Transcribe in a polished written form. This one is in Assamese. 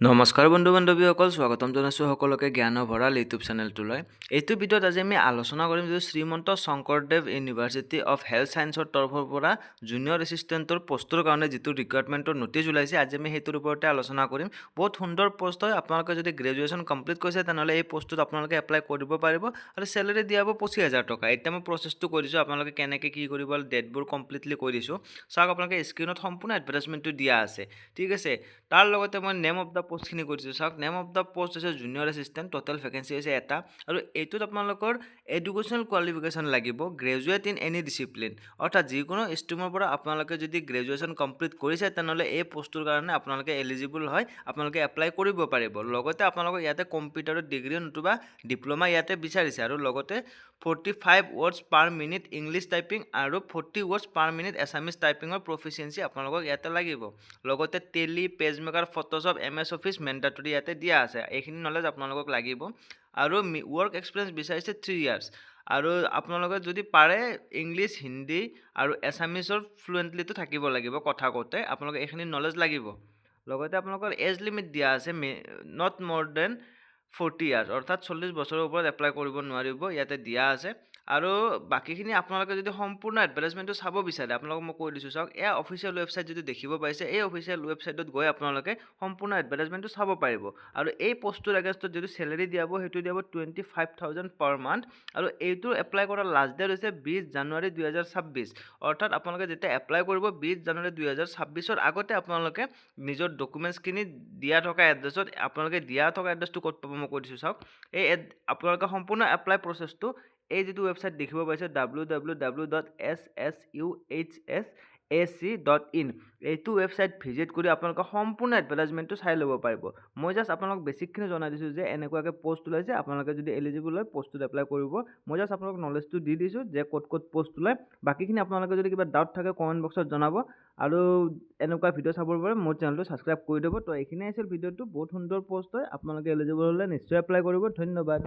নমস্কাৰ বন্ধু বান্ধৱীসকল, স্বাগতম জনাইছোঁ সকলোকে জ্ঞানৰ ভঁৰাল ইউটিউব চেনেলটোলৈ। এইটো ভিডিঅ'ত আজি আমি আলোচনা কৰিম যে Srimanta Sankardev university of health ছায়েন্সৰ তৰফৰ পৰা জুনিয়ৰ এছিষ্টেণ্টৰ পষ্টৰ কাৰণে যিটো ৰিকুৱাৰমেণ্টৰ নটিচ ওলাইছে, আজি আমি সেইটোৰ ওপৰতে আলোচনা কৰিম। বহুত সুন্দৰ পষ্ট হয়। আপোনালোকে যদি গ্ৰেজুৱেশ্যন কমপ্লিট কৰিছে তেনেহ'লে এই পষ্টটোত আপোনালোকে এপ্লাই কৰিব পাৰিব আৰু চেলাৰী দিয়া হ'ব 25,000 টকা। এতিয়া মই প্ৰচেছটো কৈ দিছোঁ, আপোনালোকে কেনেকৈ কি কৰিব, ডেটবোৰ কমপ্লিটলি কৈ দিছোঁ। চাওক, আপোনালোকে স্ক্ৰীণত সম্পূৰ্ণ এডভাৰটাইজমেণ্টটো দিয়া আছে, ঠিক আছে। তাৰ লগতে মই নেম অফ দ্য পোষ্টখিনি কৰিছোঁ। চাওক, নেম অফ দ্য পোষ্ট হৈছে জুনিয়ৰ এছিষ্টেণ্ট, টোটেল ভেকেঞ্চি হৈছে এটা, আৰু এইটোত আপোনালোকৰ এডুকেশ্যনেল কোৱালিফিকেশ্যন লাগিব, গ্ৰেজুৱেট ইন এনি ডিচিপ্লিন, অৰ্থাৎ যিকোনো ষ্ট্ৰীমৰ পৰা আপোনালোকে যদি গ্ৰেজুৱেশ্যন কমপ্লিট কৰিছে তেনেহ'লে এই পোষ্টটোৰ কাৰণে আপোনালোকে এলিজিবল হয়, আপোনালোকে এপ্লাই কৰিব পাৰিব। লগতে আপোনালোকক ইয়াতে কম্পিউটাৰৰ ডিগ্ৰী নতুবা ডিপ্ল'মা ইয়াতে বিচাৰিছে, আৰু লগতে 45 ৱৰ্ডছ পাৰ মিনিট ইংলিছ টাইপিং আৰু 40 ৱৰ্ডছ পাৰ মিনিট এছামিছ টাইপিঙৰ প্ৰফিচিয়েঞ্চি আপোনালোকক ইয়াতে লাগিব। লগতে Tally, PageMaker, Photoshop, MS office mandatory ইয়াতে দিয়া আছে। এইখিনি নলেজ আপোনালোকক লাগিব, আৰু ৱৰ্ক এক্সপিৰিয়েঞ্চ বিচাৰিছে 3 ইয়াৰ্ছ, আৰু আপোনালোকে যদি পাৰে ইংলিছ, হিন্দী আৰু এছামিছৰ ফ্লুৱেণ্টলিটো থাকিব লাগিব কথা কওঁতে, আপোনালোকে এইখিনি নলেজ লাগিব। লগতে আপোনালোকৰ এজ লিমিট দিয়া আছে, নট মোৰ দেন 40 ইয়াৰ্ছ, অৰ্থাৎ 40 বছৰৰ ওপৰত এপ্লাই কৰিব নোৱাৰিব, ইয়াতে দিয়া আছে। আৰু বাকীখিনি আপোনালোকে যদি সম্পূৰ্ণ এডভাৰটাইজমেণ্টটো চাব বিচাৰে, আপোনালোকক মই কৈ দিছোঁ। চাওক, এয়া অফিচিয়েল ৱেবছাইট যদি দেখিব পাইছে, এই অফিচিয়েল ৱেবছাইটত গৈ আপোনালোকে সম্পূৰ্ণ এডভাৰটাইজমেণ্টটো চাব পাৰিব। আৰু এই পোষ্টটোৰ এগেইনষ্টত যদি চেলাৰী দিয়া হ'ব, সেইটো দিয়া হ'ব 25,000 পাৰ মান্থ, আৰু এইটো এপ্লাই কৰাৰ লাষ্ট ডেট হৈছে 20 জানুৱাৰী 2026, অৰ্থাৎ আপোনালোকে যেতিয়া এপ্লাই কৰিব 20 জানুৱাৰী 2026ৰ আগতে আপোনালোকে নিজৰ ডকুমেণ্টছখিনি দিয়া থকা এড্ৰেছত, আপোনালোকে দিয়া থকা এড্ৰেছটো ক'ত পাব মই কৈ দিছোঁ। চাওক, এই আপোনালোকে সম্পূৰ্ণ এপ্লাই প্ৰচেছটো এই যিটো ৱেবছাইট দেখিব পাইছে, www.ssuhsac.in, এইটো ৱেবছাইট ভিজিট কৰি আপোনালোকে সম্পূৰ্ণ এডভাৰটাইজমেণ্টটো চাই ল'ব পাৰিব। মই জাষ্ট আপোনালোক বেছিকখিনি জনাই দিছোঁ যে এনেকুৱাকৈ পষ্ট ওলাইছে, আপোনালোকে যদি এলিজিবল হয় পষ্টটোত এপ্লাই কৰিব। মই জাষ্ট আপোনালোক নলেজটো দি দিছোঁ যে ক'ত ক'ত পষ্ট ওলায়। বাকীখিনি আপোনালোকে যদি কিবা ডাউট থাকে কমেণ্ট বক্সত জনাব, আৰু এনেকুৱা ভিডিঅ' চাবৰ বাবে মোৰ চেনেলটো ছাবস্ক্ৰাইব কৰি দিব। তো এইখিনি আছিল ভিডিঅ'টো, বহুত সুন্দৰ পষ্ট হয়, আপোনালোকে এলিজিবল হ'লে নিশ্চয় এপ্লাই কৰিব। ধন্যবাদ।